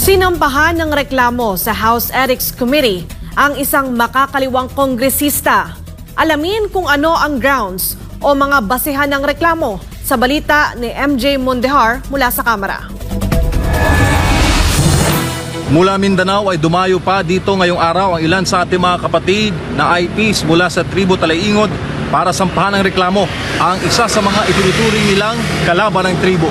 Sinampahan ng reklamo sa House Ethics Committee ang isang makakaliwang kongresista. Alamin kung ano ang grounds o mga basehan ng reklamo sa balita ni MJ Mondehar mula sa Kamara. Mula Mindanao ay dumayo pa dito ngayong araw ang ilan sa ating mga kapatid na IPs mula sa tribo Talaingod para sampahan ng reklamo ang isa sa mga itinuturing nilang kalaban ng tribo.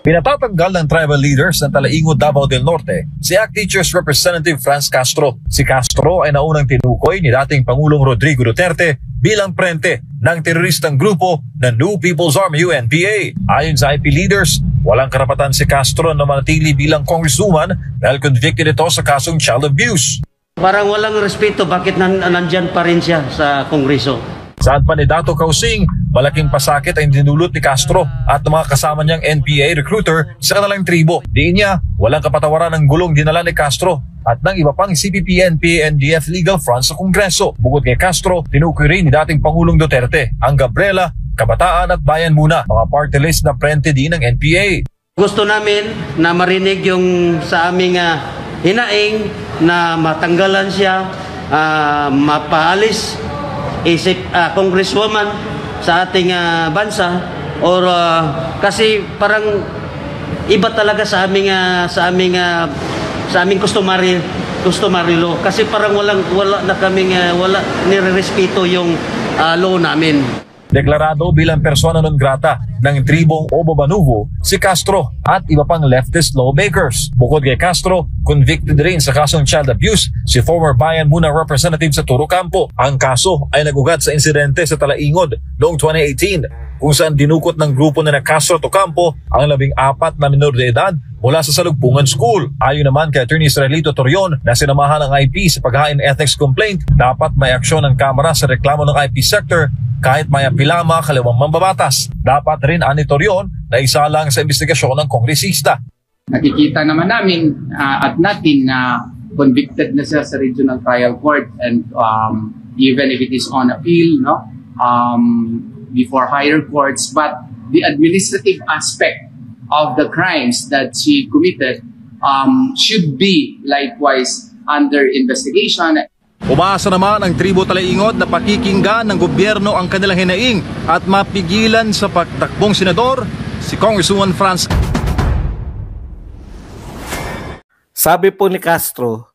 Pinatatanggal ng tribal leaders ng Talaingod, Davao del Norte si ACT Teachers Representative Franz Castro. Si Castro ay naunang tinukoy ni dating Pangulong Rodrigo Duterte bilang prente ng teroristang grupo na New People's Army UNPA. Ayon sa IP leaders, walang karapatan si Castro na manatili bilang congresswoman dahil convicted ito sa kasong child abuse. Parang walang respeto, bakit nandyan pa rin siya sa kongreso? Saan pa ni Dato Kausing, malaking pasakit ang dinulot ni Castro at ng mga kasama niyang NPA recruiter sa kanilang tribo. Diin niya, walang kapatawaran ng gulong dinala ni Castro at ng iba pang CPP, NPA, NDF legal front sa Kongreso. Bukod kay Castro, tinukoy rin ni dating Pangulong Duterte ang Gabriela, Kabataan at Bayan Muna, mga party list na prente din ng NPA. Gusto namin na marinig yung sa aming hinaing na matanggalan siya, mapaalis isip congresswoman sa ating bansa or kasi parang iba talaga sa aming customary law kasi parang wala na kaming wala nirerespeto yung law namin. Deklarado bilang persona non grata ng tribong Obo-Banuvo si Castro at iba pang leftist lawmakers. Bukod kay Castro, convicted rin sa kasong child abuse si former Bayan Muna representative sa Toro Campo. Ang kaso ay nagugat sa insidente sa Talaingod noong 2018 kung saan dinukot ng grupo na Castro Tocampo ang 14 na minor de edad mula sa Salugpungan School. Ayon naman kay Attorney Israelito Torion na sinamahan ng IP sa paghain ethics complaint, dapat may aksyon ng Kamara sa reklamo ng IP sector kahit may apilama kaliwang mambabatas. Dapat rin ani Torion na isa lang sa investigasyon ng kongresista. Nakikita naman namin at natin na convicted na siya sa Regional Trial Court and even if it is on appeal, before higher courts, but the administrative aspect of the crimes that she committed should be likewise under investigation. Umaasa naman ang tribo Talaingod na pakikinggan ng gobyerno ang kanilang hinaing at mapigilan sa pagtakbong senador si Congresswoman Franz. Sabi po ni Castro,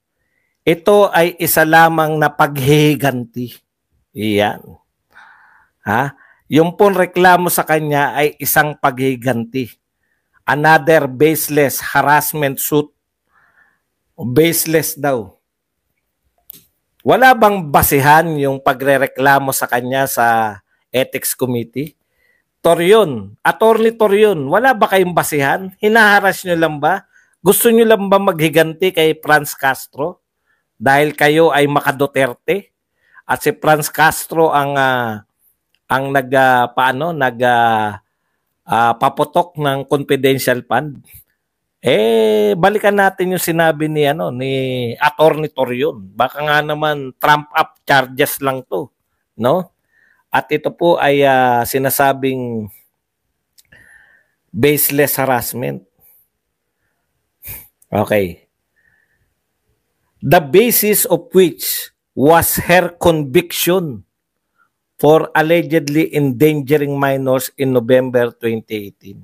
ito ay isa lamang na paghihiganti. Iyan. Yung pong reklamo sa kanya ay isang paghihiganti. Another baseless harassment suit. Baseless daw. Wala bang basihan yung pagrereklamo sa kanya sa Ethics Committee? Torion, Attorney Torion, wala ba kayong basihan? Hinaharas nyo lang ba? Gusto nyo lang ba maghiganti kay Franz Castro? Dahil kayo ay maka-Duterte? At si Franz Castro ang paputok ng confidential fund? Balikan natin yung sinabi ni Attorney Torion. Baka nga naman trump up charges lang to, no? At ito po ay sinasabing baseless harassment. Okay. The basis of which was her conviction for allegedly endangering minors in November 2018.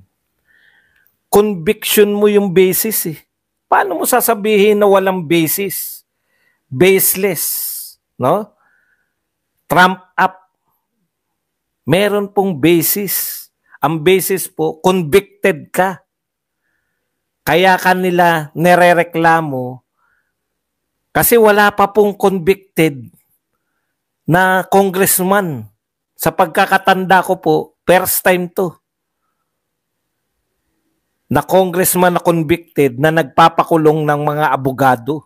Conviction mo yung basis eh. Paano mo sasabihin na walang basis? Baseless, no? Trump up. Meron pong basis. Ang basis po, convicted ka. Kaya kanila nirereklamo kasi wala pa pong convicted na congressman. Sa pagkakatanda ko po, first time to na congressman na convicted na nagpapakulong ng mga abogado.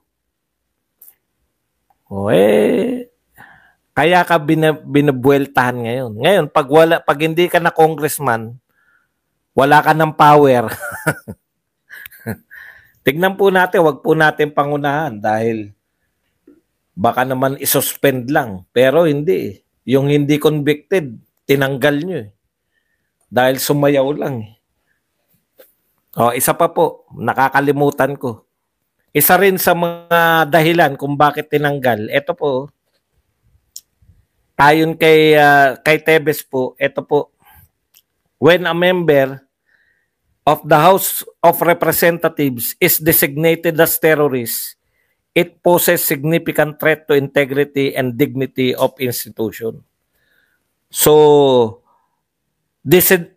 Kaya ka binubueltahan ngayon. Ngayon, pag hindi ka na congressman, wala ka ng power. Tignan po natin, wag po natin pangunahan dahil baka naman isuspend lang. Pero hindi. Yung hindi convicted, tinanggal nyo. Dahil sumayaw lang. Isa pa po, nakakalimutan ko. Isa rin sa mga dahilan kung bakit tinanggal. Ito po, ayon kay Tebes po, ito po, when a member of the House of Representatives is designated as terrorist, it poses significant threat to integrity and dignity of institution. So,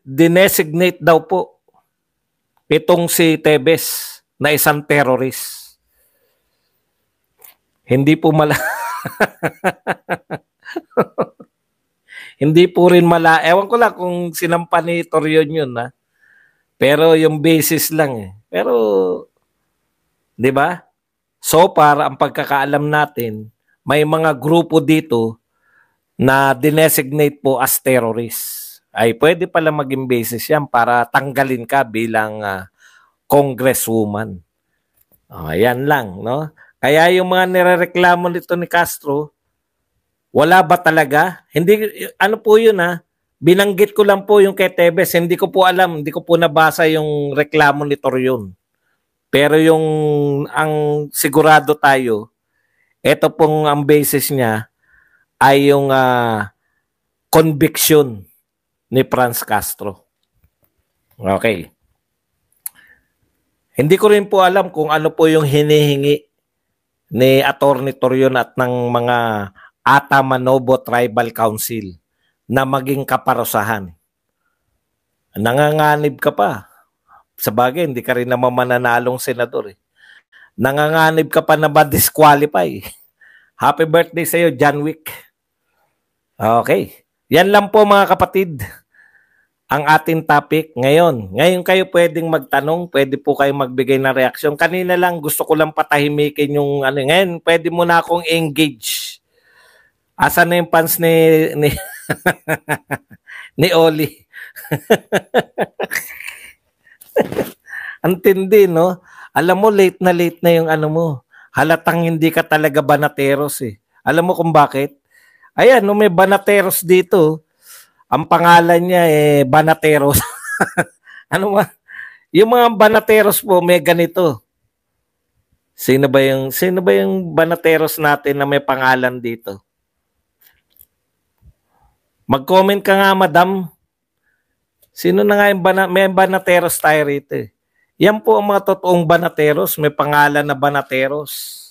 dinesignate daw po itong si Tebes na isang terrorist. Hindi po hindi po rin ewan ko lang kung sinampa ni Torion yun, ha? Pero yung basis lang eh. Pero, di ba? So far, ang pagkakaalam natin, may mga grupo dito na dinesignate po as terrorists. Ay pwede pala maging basis yan para tanggalin ka bilang congresswoman. Yan lang, no? Kaya yung mga nirereklamo nito ni Castro, wala ba talaga? Hindi, ano po yun ha? Binanggit ko lang po yung kay Tebes. Hindi ko po alam, hindi ko po nabasa yung reklamo ni Torion. Pero yung ang sigurado tayo, ito pong ang basis niya ay yung conviction ni Franz Castro. Okay. Hindi ko rin po alam kung ano po yung hinihingi ni Attorney Torion at ng mga Manobo Tribal Council na maging kaparusahan. Nanganganib ka pa. Sabagay, hindi ka rin naman mananalong senador. Nanganganib ka pa na ma-disqualify. Happy birthday sa iyo, John Wick. Okay. Yan lang po mga kapatid ang ating topic ngayon. Ngayon kayo pwedeng magtanong, pwede po kayong magbigay ng reaksyon. Kanina lang gusto ko lang patahimikin yung ano. Ngayon, pwede mo na akong engage. Asan na yung fans ni ni Oli? Ang tindi, no? Alam mo, late na yung ano mo. Halatang hindi ka talaga banateros eh. Alam mo kung bakit? Ayan, no, may banateros dito. Ang pangalan niya Banateros. Ano ba? Yung mga Banateros po may ganito. Sino ba yung Banateros natin na may pangalan dito? Mag-comment ka nga, madam. Sino na nga yung may Banateros tayo rito eh. Yan po ang mga totoong Banateros, may pangalan na Banateros.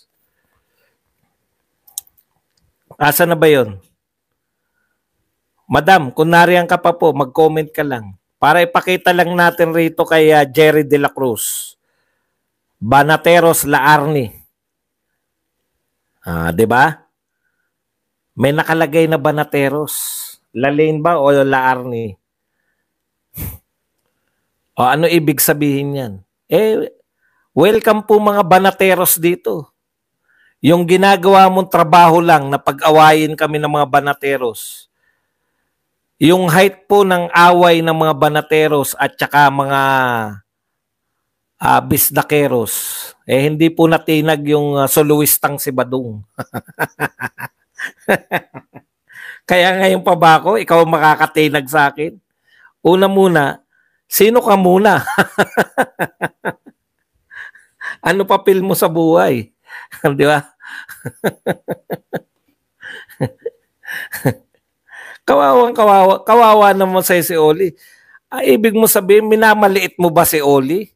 Asa na ba yun? Madam, kung nariyan ka pa po, mag-comment ka lang. Para ipakita lang natin rito kay Jerry De La Cruz. Banateros Laarni. Di ba? May nakalagay na Banateros. Lalain ba o Laarni? O ano ibig sabihin yan? Welcome po mga Banateros dito. Yung ginagawa mong trabaho lang na pag-awayin kami ng mga Banateros. Yung height po ng away ng mga Banateros at saka mga Bisdakeros, hindi po natinag yung soloistang si Badung. Kaya ngayon pa ba ako, ikaw makakatinag sa akin? Una muna, sino ka muna? Ano papel mo sa buhay? Di ba? Kawawa naman sa si Oli. Ibig mo sabihin, minamaliit mo ba si Oli?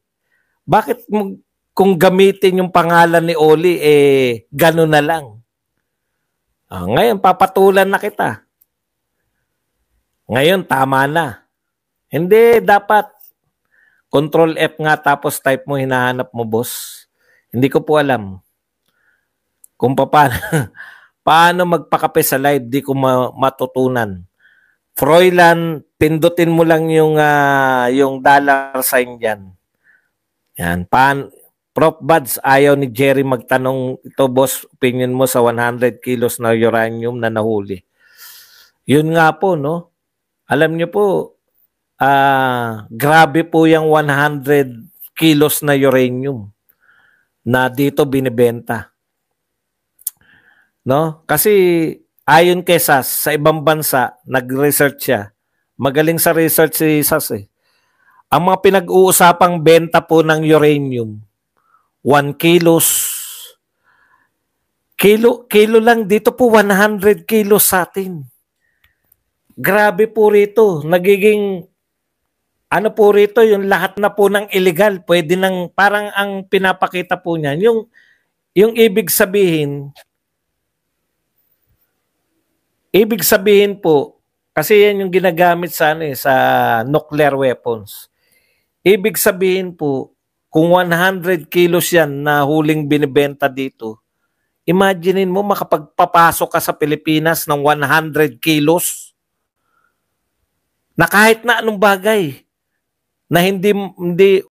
Bakit mo, kung gamitin yung pangalan ni Oli, gano'n na lang? Ngayon, papatulan na kita. Ngayon, tama na. Hindi, dapat. Control F nga tapos type mo, hinahanap mo, boss. Hindi ko po alam. Kung paano magpakape sa live, di ko matutunan. Froilan, pindutin mo lang yung dollar sign dyan. Yan. Prof. Buds, ayaw ni Jerry magtanong, ito boss, opinion mo sa 100 kilos na uranium na nahuli. Yun nga po, no? Alam niyo po, grabe po yung 100 kilos na uranium na dito binibenta. No? Kasi ayon kay SAS, sa ibang bansa, nag-research siya. Magaling sa research si SAS eh. Ang mga pinag-uusapang benta po ng uranium, 1 kilo lang dito po, 100 kilos sa atin. Grabe po rito, nagiging ano po rito, yung lahat na po ng illegal, pwede nang, parang ang pinapakita po niyan, yung ibig sabihin po, kasi yan yung ginagamit sa, sa nuclear weapons. Ibig sabihin po, kung 100 kilos yan na huling binibenta dito, imaginein mo makapagpapasok ka sa Pilipinas ng 100 kilos na kahit na anong bagay na hindi